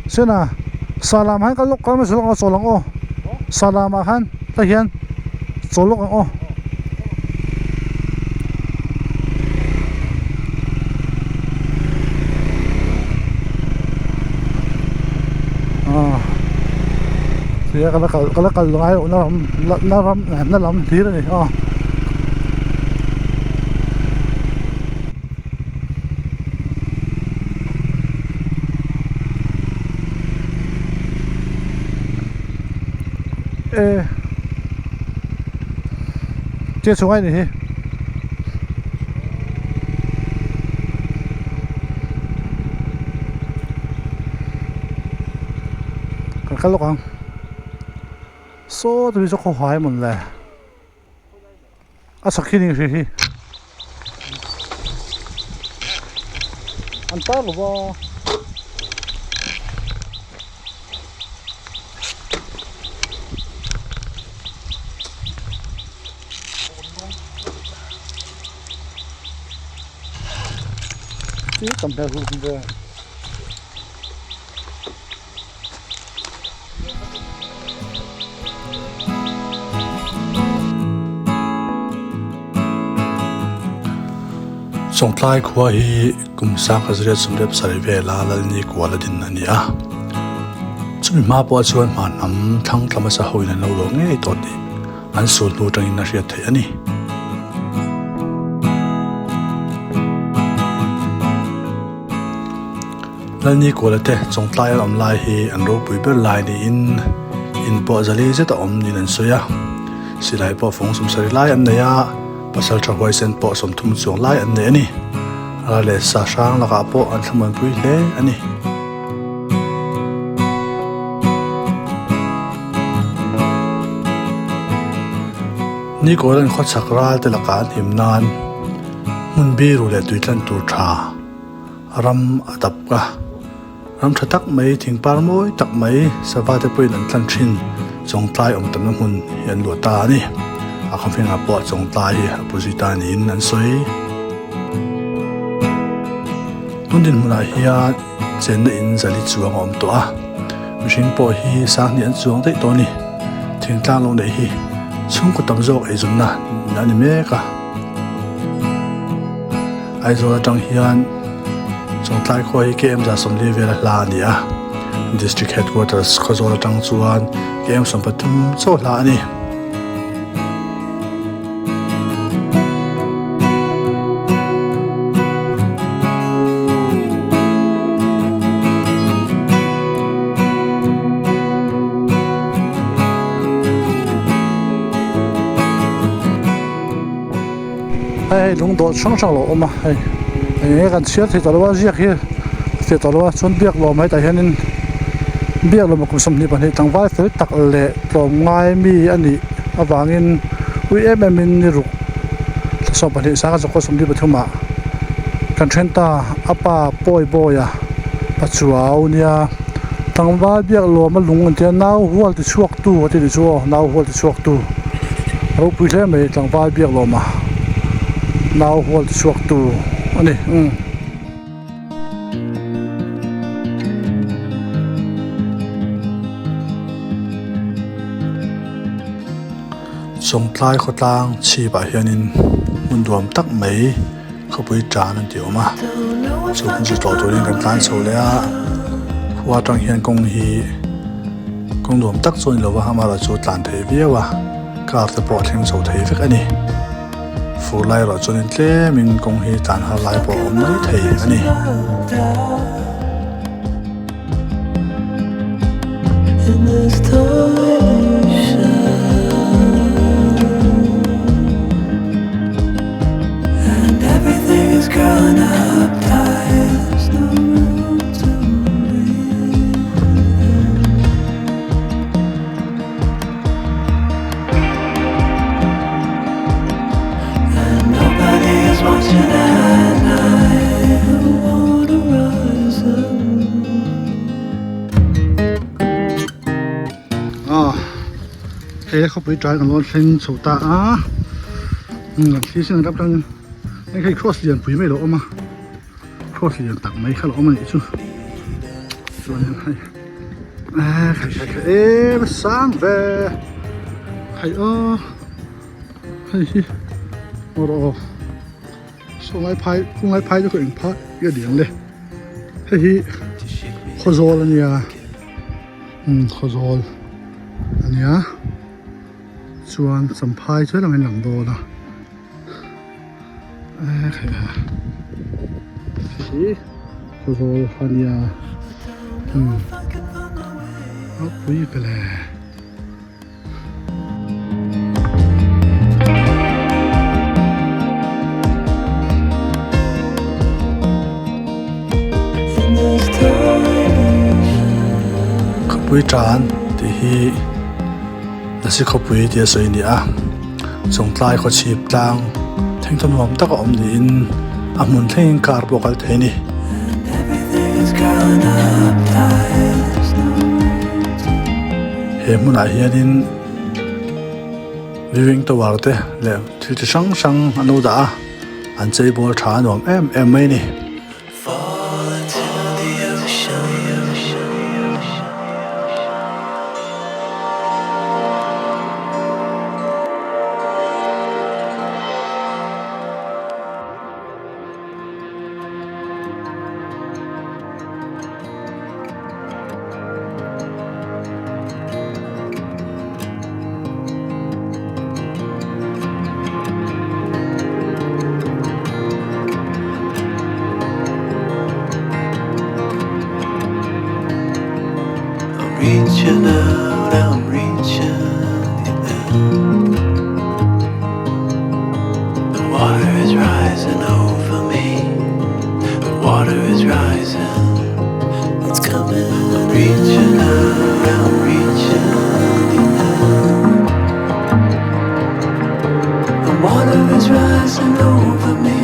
sena salam han kalok ka ma sulong cholong o salama han ta hian cholok o thì cái là cần loại nó làm tí rồi ê chết xuống ai này cái lúc không số tôi biết có hoài mình là à sao khi này thì anh ta là bao cái tầm bè luôn rồi Chawngtlai Khua hi kumsak azriat sumrep sarve la lalni kwala din ania chumi ma po chuan man am thang tlama sa hoina no lo nge to ti an sul nu tangin na riat thei ani lalni kwala te Chawngtlai am lai hi an ro pui ber lai ni in po zali zeta om ni nan soya silai po phong sum sari lai an ya pasal thawai sen po som thum chuang lai an ne ani ale sa sang la ka po an thman pui le ani ni ko ran kho chakral te la ka him nan mun bi ru le tuitlan tur tha ram atap ka ram thatak mai thing par moi tak mai sawa te pui nan tlan thin Chawngtlai om tam na mun hian lo ta ani a kham fenga po Chawngtlai hi opposite ni in an soi tundin mula hian chen na in zali chuang om to a mihring po hi sang ni an chuang dei to ni thingtlang lo nei hi chung ko tam jok ei zum na ani me ka ai zo tang hian Chawngtlai Khua hi kem za som le vela la ni a district headquarters khozol tang chuan kem som pathum chaw la ani ai lung do sang lo oma ai ai kan chiat thi tawwa ziak hi thi tawwa chun biak lo mai ta hianin biak lo ma kum som ni ban hi tangwai fel tak le tlom ngai mi ani awangin ui em in ni ru so ban hi sa ka ko som ni bathuma kan thenta apa poi boya pachuau nia tangwa biak lo ma lung an tia nau hual ti chuak tu ti chu nau hual ti chuak tu ro pui hle mai tangwa biak lo ma now hold chuak tu ani Chawngtlai khotlang chi ba hianin mun duam tak mai khawpui tran an ti oma chun ji to turin kan tlan so le a Khua tang hian kong hi kong duam tak chon lo wa hama la chu tlan thei viawa kar te po thleng so thei vek ani Phù lai rồi cho nên thế mình cũng hi tàn hà lai bỏ mấy thầy anh thế không bị trái còn lo sinh sầu ta á khi sinh đắp đang anh hay cross liền quý mấy độ mà cross liền tặng mấy khá là mà chứ cho nên hay Khải sáng về Khải Khải rồi số ngày phai cũng ngày phai cho cái phai cái điểm này Khải khó rồi anh nhá khó rồi anh nhá chuan sắm phai chơi là mình làm đồ đó Khải khó rồi anh nhá Khawpui cái này Khawpui tràn thì hi là sự Khawpui thì soi nè Chawngtlai có chip tang thằng thằng Nuam ta có om nín hmun thằng car bộ cái thế nè hmun ai hianin viving to warte le thil chi sang sang anu da an chei bol tha Nuam em mai ni Reaching out, I'm reaching out. The water is rising over me. The water is rising. It's coming. I'm reaching out, I'm reaching out. The water is rising over me.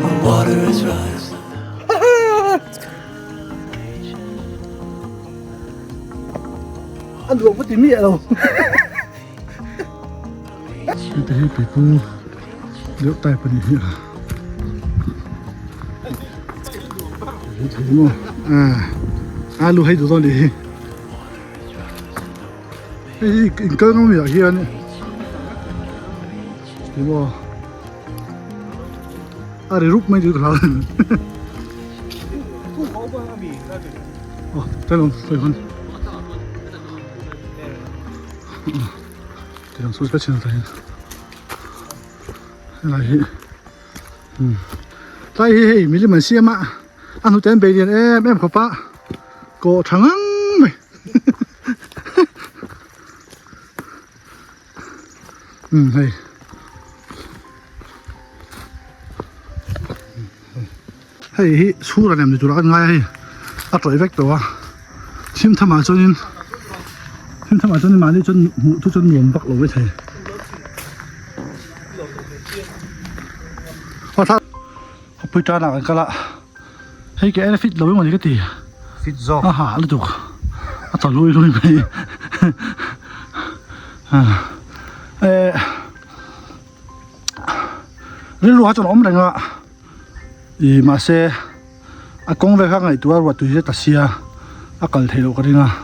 The water is rising. Anh luộc với tí mía đâu Thế bị cô liễu tay phần này thế mà lu hay đồ đi cái cơn nó mía kia này thế mà để rút mấy thứ đó đây là phải không 그냥 소리가 치는 사이 này tay hi mình mình xem ạ ăn hút tên bể điện em có pa cổ trắng mày hay hay su là làm được chỗ ngay hay à trời vách đó chim tham mà cho nên thêm thằng cho nên mà đi chân mũ thu chân Nuam bắc lỗ với thầy. Thật. Khawpui trà nào cái lạ. Hay cái này fit lỗ với cái gì? Fit gió. Hả là được. Tao lôi mày. Nên lúa cho nó ấm đành ạ. Ý mà xe công việc khác ngày tuổi và tuổi sẽ ta xia. Cần thấy đâu cái này à.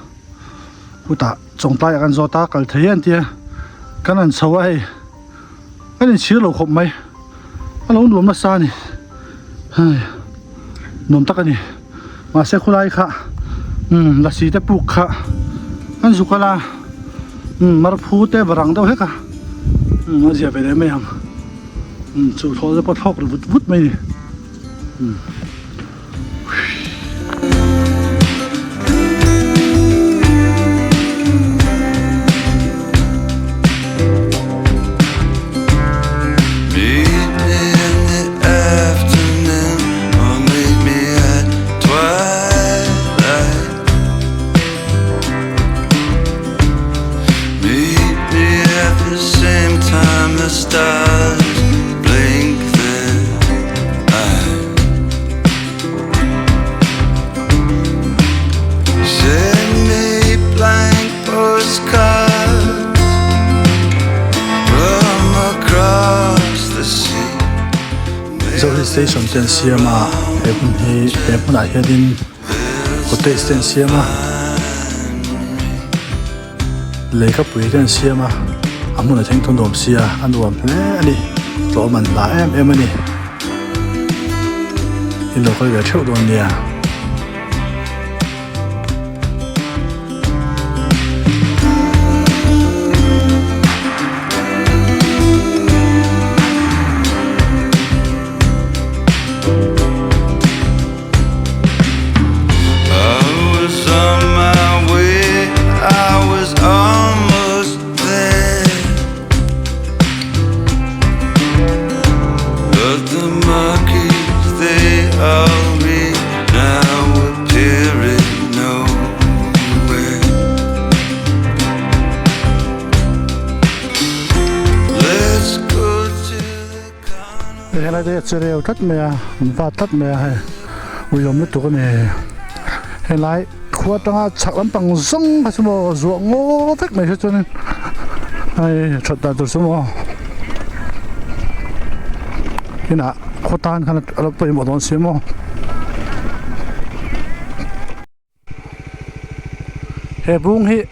Puta Chawngtlai kan zota kal thei an tia kan an chawa hei kan in chhir lo khop mai alo nuam na sa ni nuam tak ani ma se khawlai kha la si te puk kha an zukala mar phu te barang deuh heka a zia ve mai ham chu tho ze pathok vut vut mai ni station ten siama hmun ai hianin hotel ten siama lấy khawpui cái xia mà hmun là thing thun dom xia anh Nuam lẽ đi tổ mình là em anh đi in lo coi về chịu đồn nè đây chơi đều thắt mè và thắt mè hay ui yếm tụ cái này hay lại khua tăng chặt lắm bằng rong hay sao ruộng ngô phết mày cho nên hay chặt ta từ sao cái nào khua tan khăn là phải một đòn xíu mà hè buông hi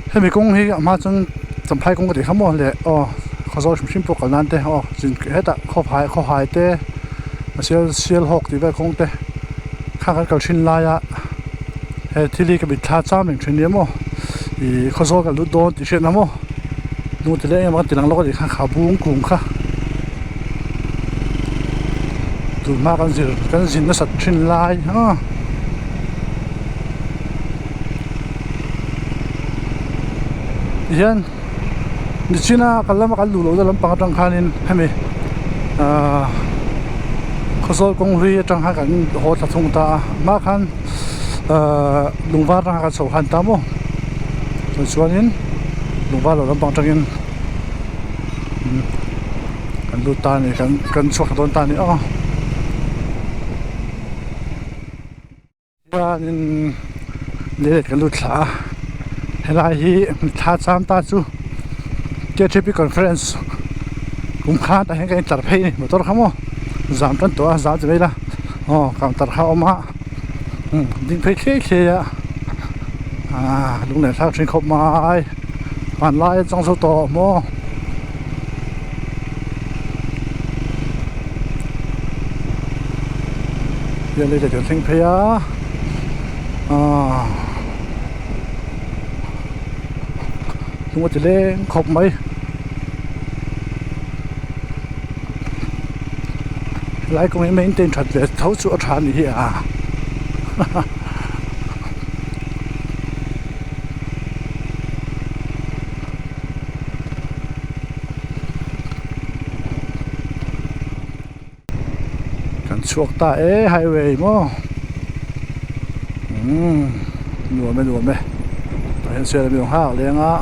hay mình cũng hi mà chân tầm hai cũng có thể khám mòn lệเขาจะชิมพวกกันนั่นเต้จินเฮ็ดเขาหายเต้มาเชียลหกที่ไปคงเต้ข้างกันกับชินลายที่ลีกับบิดท่าจ้าเหมือนชินเนี้ยมั้งเขาจะกับลุดโดนที่เช่นนั้นมั้งนู่นที่เล่นมันติดหลังเราก็ติดข้างขาบุ้งกลุ่มค่ะดูมากกันสินสัตว์ชินลายเฮียนดิฉันน่ะกันแล้วมากันดูเราจะลำปังจังคันินให้ไหมเขาสอนกงรีจังหากันโหดทุ่งตามาคันลุงว่าจังหากันสองคันตาโมส่วนนี้ลุงว่าเราลำปังจังยินกันดูตานี่กันชกโดนตานี่ว่านี่เลี้ยกันดูขาเฮลัยฮีท่าซ้ำตาจูเจ้าทริปคอนเฟอเรนซ์กุมขาแต่ให้กันตัดเพย์นี่มาตัวเขาโม่จามตันตัวจามจะไม่ละการตัดเขาออกมาดิ้งเพย์เคียลุงเนี่ยท้าชิงขบไม้ปั่นไล่จังสุดต่อโม่เดี๋ยวเลยจะทิ้งเพย์ลุงว่าจะเล่นขบไหมไล่ก็ไม่เต้นถัดเลยเท้าสุดทานนี่กันช่วงตาไฮเวย์มั้งหนัวไหมแต่เห็นเสือมีห้าวเลี้ยงอะ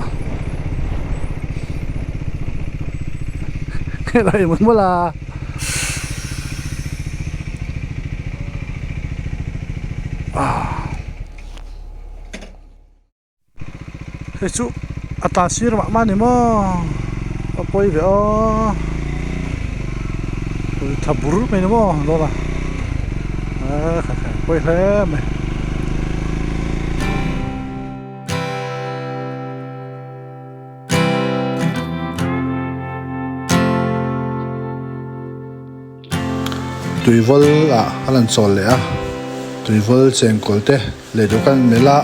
ไรเหมือนเวลาเฮ้ยจุอัตราชีรมาเนี่ยมั้งเอาไปเดี๋ยวทับบุรุษไหมเนี่ยมั้งรู้ป่ะไปแล้วไหมตุยวอลอันนั้นโซลเลยตุยวอลเซงโกลเต้เลยดูกันเมล่า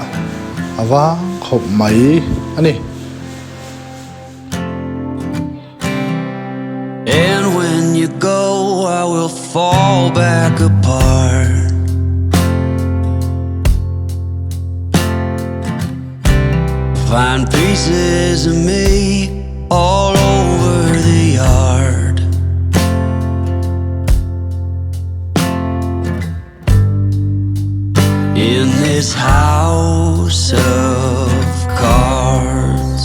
อาวาขบไหมอันนี้ And when you go I will fall back apart Find pieces of me all over the yard In this house of cards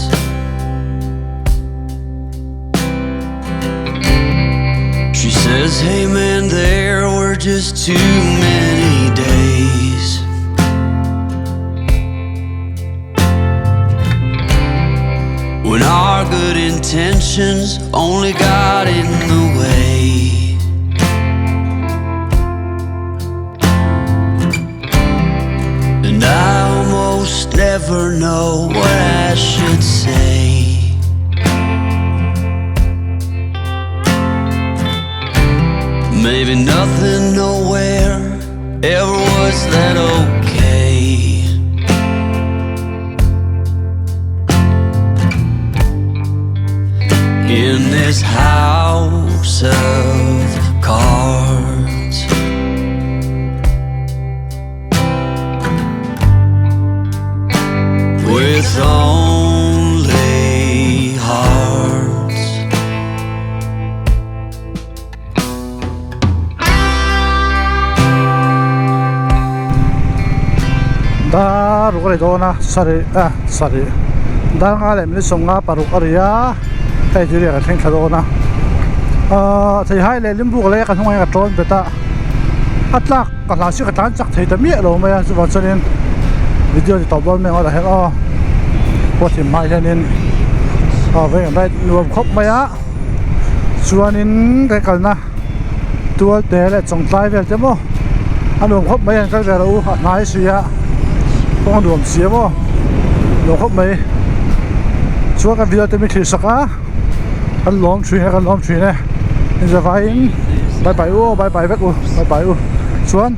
She says, hey man, there were just too many days When our good intentions only got in the way And I almost never never know what I should say. Maybe nothing nowhere ever was that okay. In this house of cards, with only hearts. Da rukari dona sorry da nga le mi songa paruk aria ai juri ka theng thadona thei hai le limbu le ka thongai ka ton beta atlak ka la si ka tan chak thei ta mi lo ma ya chu wa chanin video ti tawbol me ngala he o poti mai hanin ve right nuam khop ma ya chuanin re kalna tual te le chawngtlai vel te mo anuam khop mai an kal ve ro nai suya con đường xía vô đồ khóc mấy chúa cái video tôi mới thử saka ăn lom truy hay ăn lom truy này bây giờ phải bye bye vết bye chuan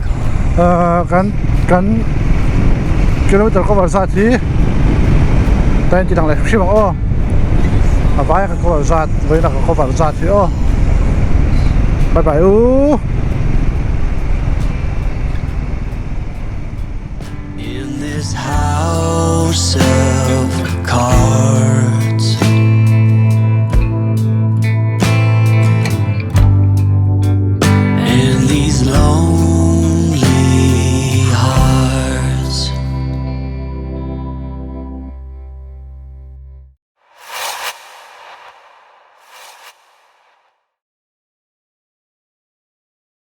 cắn km có vào ra thì tên chỉ thằng này khi mà ô vãi có vào ra với là có vào ra thì ô bye House of cards.